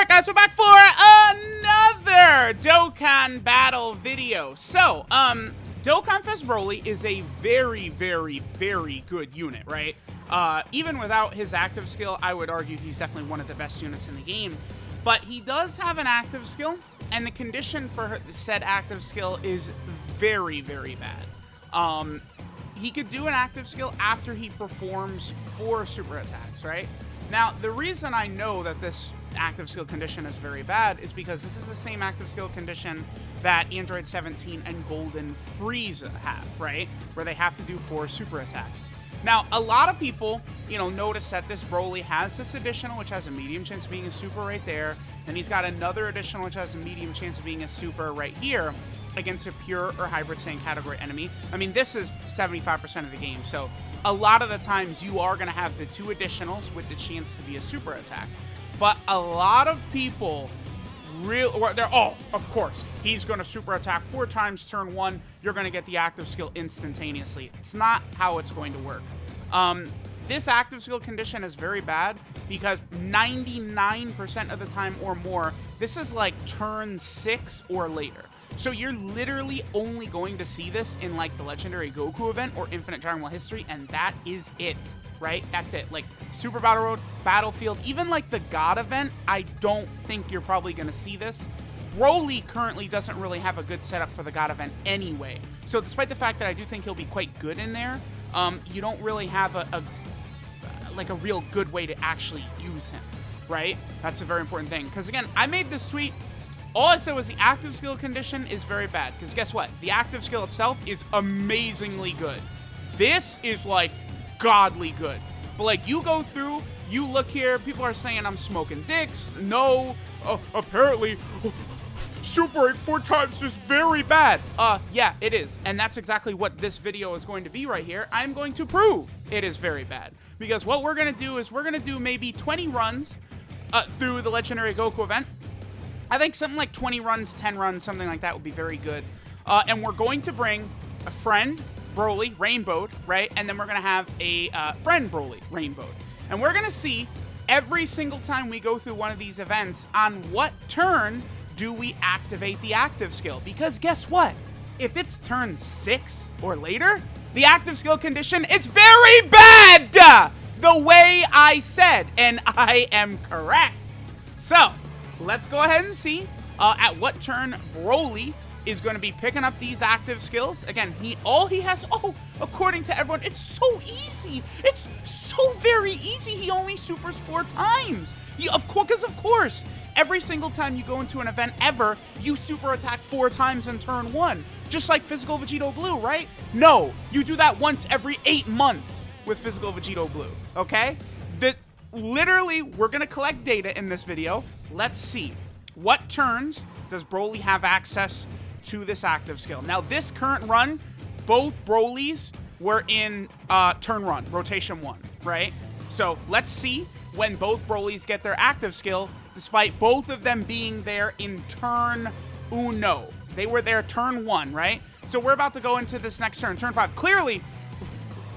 Alright guys, we're back for another Dokkan battle video. So, DOKKANFEST Broly is a very, very, very good unit, right? Even without his active skill, I would argue he's definitely one of the best units in the game. But he does have an active skill, and the condition for said active skill is very, very bad. He could do an active skill after he performs 4 super attacks, right? Now, the reason I know that this active skill condition is very bad is because this is the same active skill condition that Android 17 and Golden Frieza have, right? Where they have to do 4 super attacks. Now, a lot of people, notice that this Broly has this additional, which has a medium chance of being a super right there. Then he's got another additional, which has a medium chance of being a super right here against a pure or hybrid Saiyan category enemy. I mean, this is 75% of the game, so a lot of the times you are going to have the 2 additionals with the chance to be a super attack. But a lot of people of course, he's going to super attack 4 times turn 1. You're going to get the active skill instantaneously. It's not how it's going to work. This active skill condition is very bad because 99% of the time or more, this is like turn 6 or later. So you're literally only going to see this in like the Legendary Goku event or Infinite Dragon Ball History, and that is it, right? That's it. Like Super Battle Road, Battlefield, even like the God event, I don't think you're probably going to see this. Broly currently doesn't really have a good setup for the God event anyway. So despite the fact that I do think he'll be quite good in there, you don't really have a real good way to actually use him, right? That's a very important thing. Because again, I made this tweet. All I said was the active skill condition is very bad. Because guess what? The active skill itself is amazingly good. This is like godly good. But like you go through, you look here, people are saying I'm smoking dicks. No, apparently Super 8 4 times is very bad. Yeah, it is. And that's exactly what this video is going to be right here. I'm going to prove it is very bad. Because what we're going to do is we're going to do maybe 20 runs through the Legendary Goku event. I think something like 20 runs, 10 runs, something like that would be very good. And we're going to bring a friend, Broly, rainbowed, right? And then we're going to have a friend, Broly, rainbowed. And we're going to see every single time we go through one of these events on what turn do we activate the active skill. Because guess what? If it's turn 6 or later, the active skill condition is very bad! The way I said, and I am correct. So, let's go ahead and see at what turn Broly is going to be picking up these active skills. Again, according to everyone, it's so easy. It's so very easy. He only supers 4 times. Of course, every single time you go into an event ever, you super attack 4 times in turn 1. Just like Physical Vegito Blue, right? No, you do that once every 8 months with Physical Vegito Blue, okay? Literally, we're going to collect data in this video. Let's see. What turns does Broly have access to this active skill? Now, this current run, both Brolys were in turn 1, rotation 1, right? So, let's see when both Brolys get their active skill, despite both of them being there in turn 1. They were there turn 1, right? So, we're about to go into this next turn, turn 5. Clearly,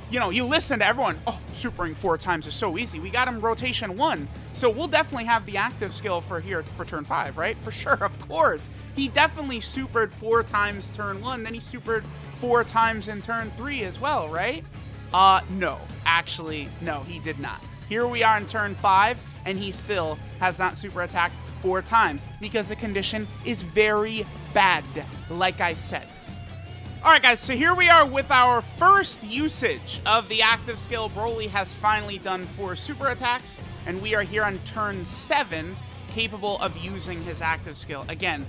you listen to everyone. Oh, supering 4 times is so easy. We got him rotation 1. So we'll definitely have the active skill for turn 5, right? For sure, of course. He definitely supered 4 times turn 1. Then he supered 4 times in turn 3 as well, right? No. Actually, no, he did not. Here we are in turn 5, and he still has not super attacked 4 times because the condition is very bad, like I said. Alright guys, so here we are with our first usage of the active skill. Broly has finally done 4 super attacks, and we are here on turn 7, capable of using his active skill. Again,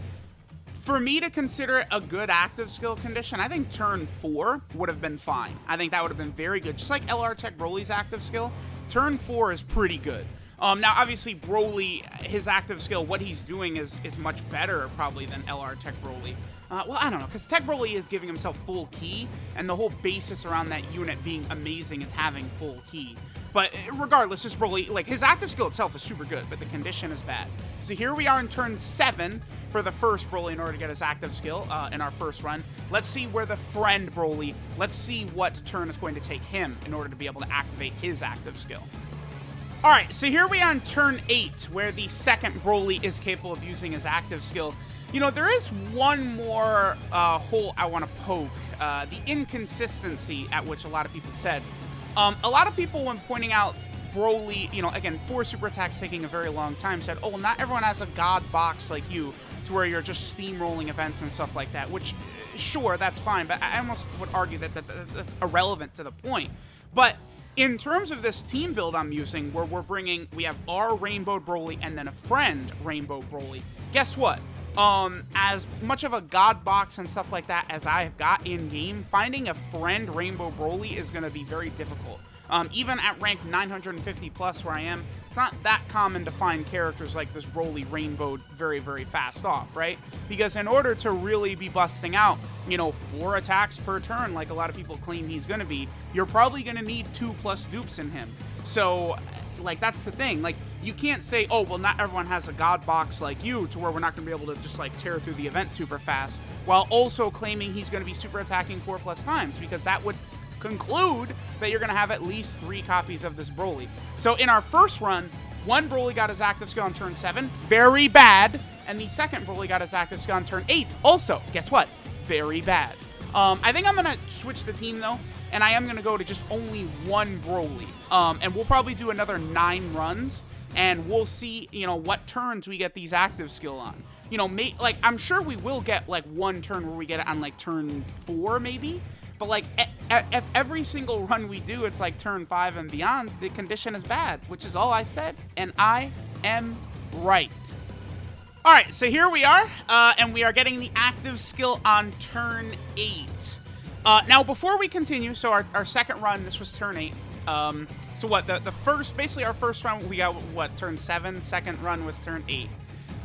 for me to consider it a good active skill condition, I think turn 4 would have been fine. I think that would have been very good. Just like LR Tech Broly's active skill, turn 4 is pretty good. Now, obviously, Broly, his active skill, what he's doing is much better, probably, than LR Tech Broly. Well, I don't know, because Tech Broly is giving himself full ki, and the whole basis around that unit being amazing is having full ki. But regardless, this Broly, like, his active skill itself is super good, but the condition is bad. So here we are in turn 7 for the first Broly in order to get his active skill in our first run. Let's see where the friend Broly, let's see what turn it's going to take him in order to be able to activate his active skill. All right, so here we are on turn 8, where the second Broly is capable of using his active skill. You know, there is one more hole I want to poke, the inconsistency at which a lot of people said. A lot of people, when pointing out Broly, you know, again, 4 super attacks taking a very long time, said, oh, well, not everyone has a god box like you, to where you're just steamrolling events and stuff like that, which, sure, that's fine, but I almost would argue that that's irrelevant to the point. But in terms of this team build I'm using, where we have our Rainbow Broly and then a friend Rainbow Broly, guess what? As much of a god box and stuff like that as I've got in-game, finding a friend Rainbow Broly is going to be very difficult. Even at rank 950 plus where I am, it's not that common to find characters like this Broly rainbowed very, very fast off, right? Because in order to really be busting out, you know, 4 attacks per turn, like a lot of people claim he's going to be, you're probably going to need 2+ dupes in him. So, like, that's the thing. Like, you can't say, oh, well, not everyone has a god box like you, to where we're not going to be able to just, like, tear through the event super fast, while also claiming he's going to be super attacking 4+ times, because that would conclude that you're going to have at least 3 copies of this Broly. So in our first run, one Broly got his active skill on turn 7, very bad, and the second Broly got his active skill on turn 8, also, guess what? Very bad. I think I'm going to switch the team, though, and I am going to go to just only one Broly, and we'll probably do another 9 runs, and we'll see, you know, what turns we get these active skill on. You know, like, I'm sure we will get, like, one turn where we get it on, like, turn 4, maybe. But, like, every single run we do, it's like turn 5 and beyond, the condition is bad, which is all I said, and I am right. All right, so here we are, and we are getting the active skill on turn 8. Now, before we continue, so our second run, this was turn 8. So what, the first, basically our first run, we got, what, turn 7? Second run was turn 8.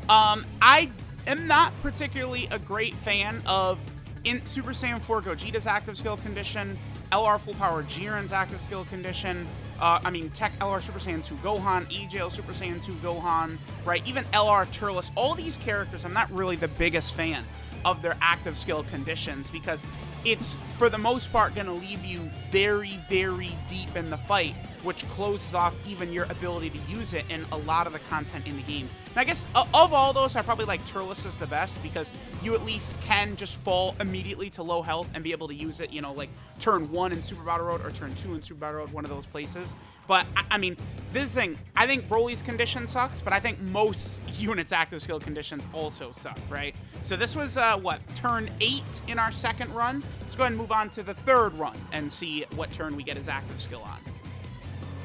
I am not particularly a great fan of in Super Saiyan 4 Gogeta's active skill condition, LR Full Power Jiren's active skill condition, Tech LR Super Saiyan 2 Gohan, EJL Super Saiyan 2 Gohan, right? Even LR Turles, all these characters, I'm not really the biggest fan of their active skill conditions, because it's, for the most part, going to leave you very, very deep in the fight, which closes off even your ability to use it in a lot of the content in the game. And I guess of all those, I probably like Turles the best, because you at least can just fall immediately to low health and be able to use it, you know, like turn 1 in Super Battle Road or turn 2 in Super Battle Road, one of those places. But, I mean, this thing, I think Broly's condition sucks, but I think most units' active skill conditions also suck, right? So this was, turn 8 in our second run. Let's go ahead and move on to the third run and see what turn we get his active skill on.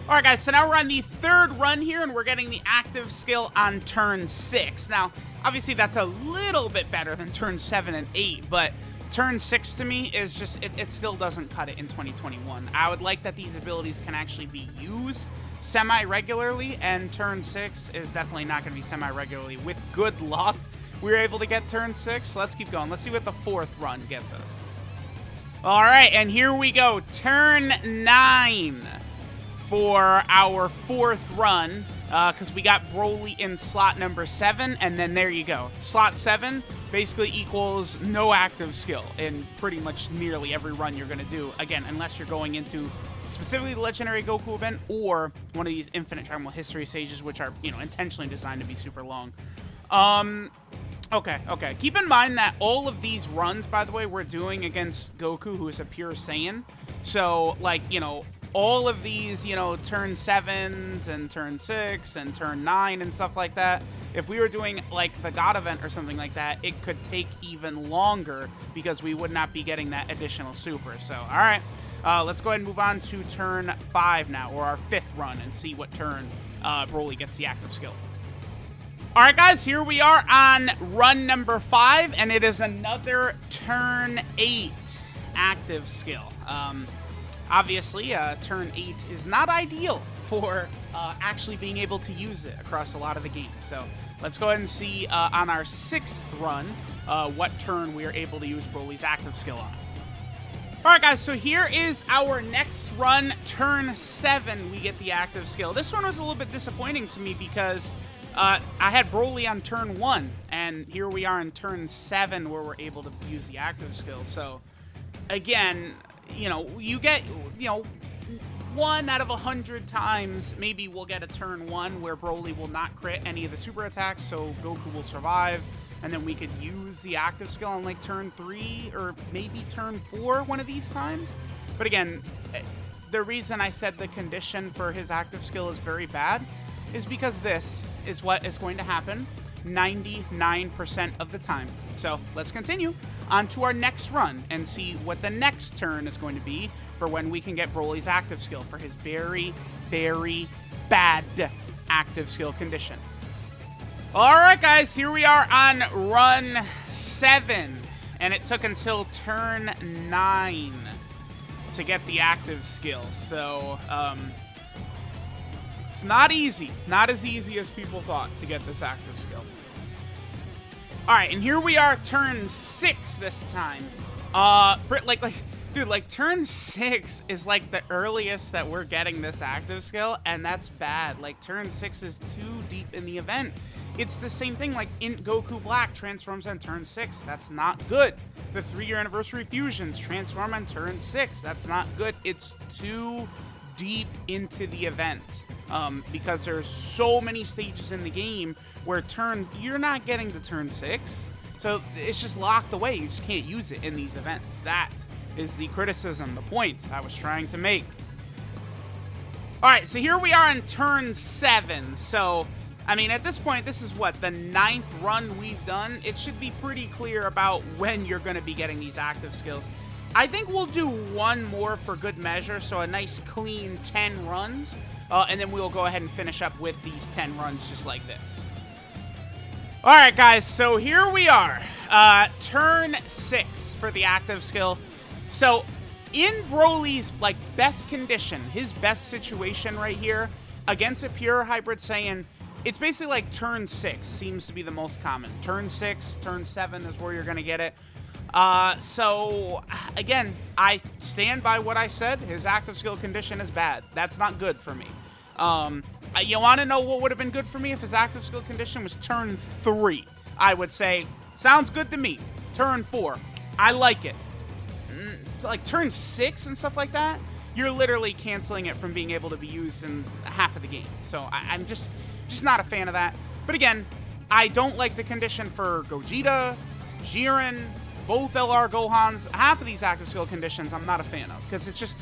All right, guys, so now we're on the third run here, and we're getting the active skill on turn 6. Now, obviously, that's a little bit better than turn 7 and 8, but turn 6 to me is just, it still doesn't cut it in 2021. I would like that these abilities can actually be used semi-regularly, and turn 6 is definitely not going to be semi-regularly. With good luck, we were able to get turn 6. Let's keep going. Let's see what the fourth run gets us. All right, and here we go. Turn 9 for our fourth run, because we got Broly in slot number 7, and then there you go. Slot 7 basically equals no active skill in pretty much nearly every run you're going to do. Again, unless you're going into specifically the Legendary Goku event or one of these Infinite Tribal History stages, which are, you know, intentionally designed to be super long. Okay. Keep in mind that all of these runs, by the way, we're doing against Goku, who is a pure Saiyan. So, like, you know, all of these, you know, turn 7s and turn 6 and turn 9 and stuff like that, if we were doing, like, the God event or something like that, it could take even longer because we would not be getting that additional super. So, all right, let's go ahead and move on to turn 5 now, or our 5th run, and see what turn Broly gets the active skill. All right, guys, here we are on run number 5, and it is another turn 8 active skill. Obviously, turn 8 is not ideal for actually being able to use it across a lot of the game. So let's go ahead and see on our 6th run what turn we are able to use Broly's active skill on. All right, guys, so here is our next run, turn 7, we get the active skill. This one was a little bit disappointing to me because I had Broly on turn 1, and here we are in turn 7 where we're able to use the active skill. So, again, you know, you get, you know, 1 out of 100 times, maybe we'll get a turn 1 where Broly will not crit any of the super attacks, so Goku will survive, and then we could use the active skill on like turn 3 or maybe turn 4 one of these times. But again, the reason I said the condition for his active skill is very bad is because this is what is going to happen 99% of the time. So let's continue on to our next run and see what the next turn is going to be for when we can get Broly's active skill for his very, very bad active skill condition. All right, guys, here we are on run 7, and it took until turn 9 to get the active skill. So, it's not easy. Not as easy as people thought to get this active skill. All right, and here we are, turn 6 this time. Dude, turn 6 is like the earliest that we're getting this active skill, and that's bad. Like, turn 6 is too deep in the event. It's the same thing, like INT Goku Black transforms on turn 6. That's not good. The 3-year anniversary fusions transform on turn 6. That's not good. It's too deep into the event because there's so many stages in the game where you're not getting to turn 6. So it's just locked away. You just can't use it in these events. That is the criticism, the point I was trying to make. All right, so here we are on turn 7. So, I mean, at this point, this is what, the 9th run we've done? It should be pretty clear about when you're going to be getting these active skills. I think we'll do one more for good measure, so a nice clean 10 runs, and then we'll go ahead and finish up with these 10 runs just like this. All right, guys, so here we are. Turn 6 for the active skill. So, in Broly's, best condition, his best situation right here, against a pure Hybrid Saiyan, it's basically like turn 6 seems to be the most common. Turn 6, turn 7 is where you're going to get it. So, again, I stand by what I said. His active skill condition is bad. That's not good for me. You want to know what would have been good for me if his active skill condition was turn 3? I would say, sounds good to me. Turn 4, I like it. Like turn 6 and stuff like that, you're literally canceling it from being able to be used in half of the game. So I'm just not a fan of that. But again, I don't like the condition for Gogeta, Jiren, both LR Gohans. Half of these active skill conditions I'm not a fan of because it's just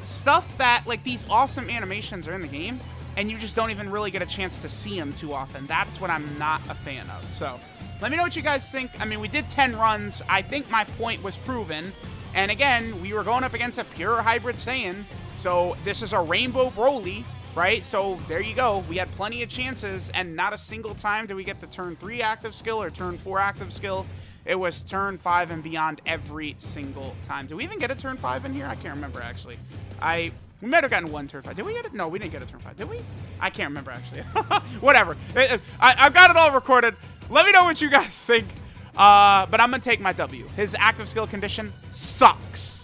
stuff that, like, these awesome animations are in the game and you just don't even really get a chance to see them too often. That's what I'm not a fan of. So let me know what you guys think. I mean, we did 10 runs. I think my point was proven. And again, we were going up against a pure Hybrid Saiyan. So this is a Rainbow Broly, right? So there you go. We had plenty of chances, and not a single time did we get the turn 3 active skill or turn 4 active skill. It was turn 5 and beyond every single time. Did we even get a turn 5 in here? I can't remember, actually. We might have gotten one turn 5. Did we get it? No, we didn't get a turn 5. Did we? I can't remember, actually. Whatever. I've got it all recorded. Let me know what you guys think. But I'm going to take my W. His active skill condition sucks.